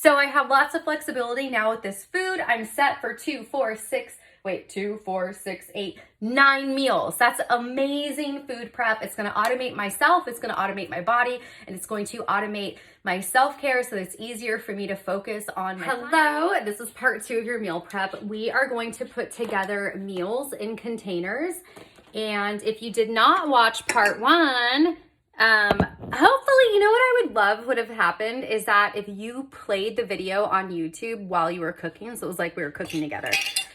So I have lots of flexibility now with this food. I'm set for 9 meals. That's amazing food prep. It's gonna automate myself, it's gonna automate my body, and it's going to automate my self-care so that it's easier for me to focus on my Hello, this is part 2 of your meal prep. We are going to put together meals in containers. And if you did not watch part 1, hopefully, you know what I would love would have happened is that if you played the video on YouTube while you were cooking, so it was like we were cooking together.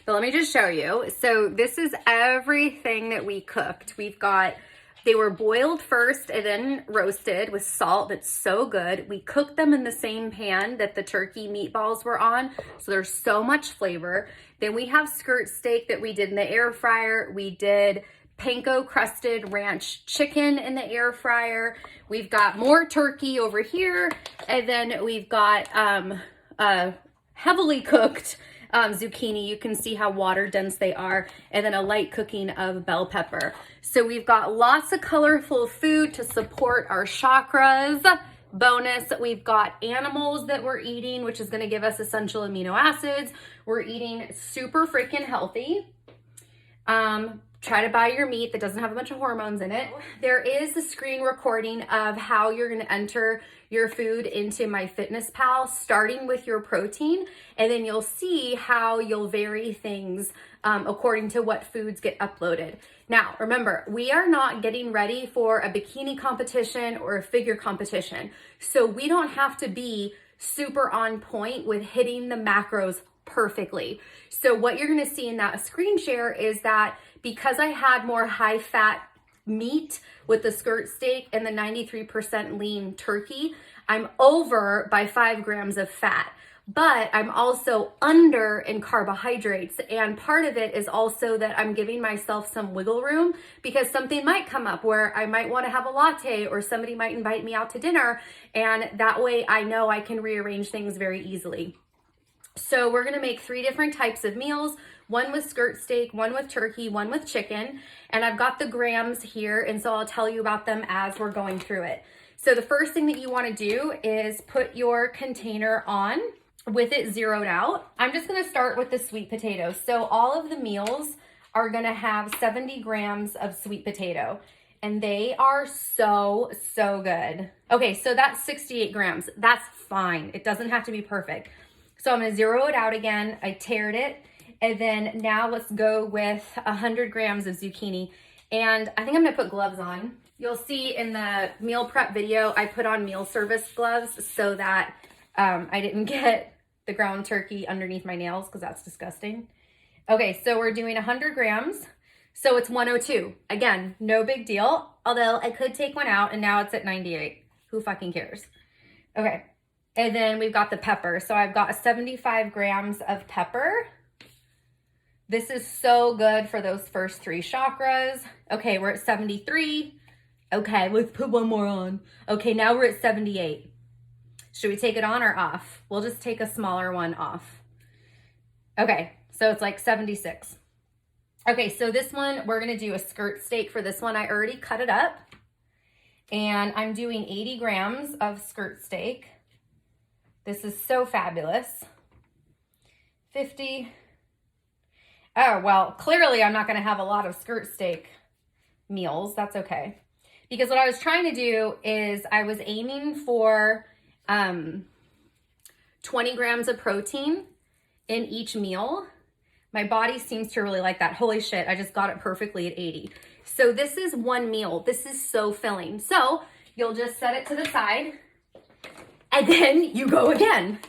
But let me just show you. So this is everything that we cooked. They were boiled first and then roasted with salt. That's so good. We cooked them in the same pan that the turkey meatballs were on. So there's so much flavor. Then we have skirt steak that we did in the air fryer. We did panko crusted ranch chicken in the air fryer. We've got more turkey over here. And then we've got heavily cooked zucchini. You can see how water dense they are. And then a light cooking of bell pepper. So we've got lots of colorful food to support our chakras. Bonus, we've got animals that we're eating, which is going to give us essential amino acids. We're eating super freaking healthy. Try to buy your meat that doesn't have a bunch of hormones in it. There is a screen recording of how you're going to enter your food into MyFitnessPal, starting with your protein, and then you'll see how you'll vary things according to what foods get uploaded. Now, remember, we are not getting ready for a bikini competition or a figure competition, so we don't have to be super on point with hitting the macros perfectly. So what you're going to see in that screen share is that because I had more high fat meat with the skirt steak and the 93% lean turkey, I'm over by 5 grams of fat, but I'm also under in carbohydrates. And part of it is also that I'm giving myself some wiggle room because something might come up where I might want to have a latte or somebody might invite me out to dinner. And that way I know I can rearrange things very easily. So we're going to make 3 different types of meals, one with skirt steak, one with turkey, one with chicken. And I've got the grams here, and so I'll tell you about them as we're going through it. So the first thing that you want to do is put your container on with it zeroed out. I'm just going to start with the sweet potatoes. So all of the meals are going to have 70 grams of sweet potato. And they are so, so good. Okay, so that's 68 grams. That's fine. It doesn't have to be perfect. So I'm going to zero it out again. I tared it. And then now let's go with 100 grams of zucchini. And I think I'm going to put gloves on. You'll see in the meal prep video, I put on meal service gloves so that I didn't get the ground turkey underneath my nails because that's disgusting. Okay, so we're doing 100 grams. So it's 102. Again, no big deal. Although I could take one out and now it's at 98. Who fucking cares? Okay. And then we've got the pepper. So I've got 75 grams of pepper. This is so good for those first 3 chakras. Okay, we're at 73. Okay, let's put one more on. Okay, now we're at 78. Should we take it on or off? We'll just take a smaller one off. Okay, so it's like 76. Okay, so this one, we're gonna do a skirt steak for this one. I already cut it up. And I'm doing 80 grams of skirt steak. This is so fabulous. 50. Oh, well, clearly I'm not going to have a lot of skirt steak meals. That's okay. Because what I was trying to do is I was aiming for 20 grams of protein in each meal. My body seems to really like that. Holy shit, I just got it perfectly at 80. So this is one meal. This is so filling. So you'll just set it to the side. And then you go again.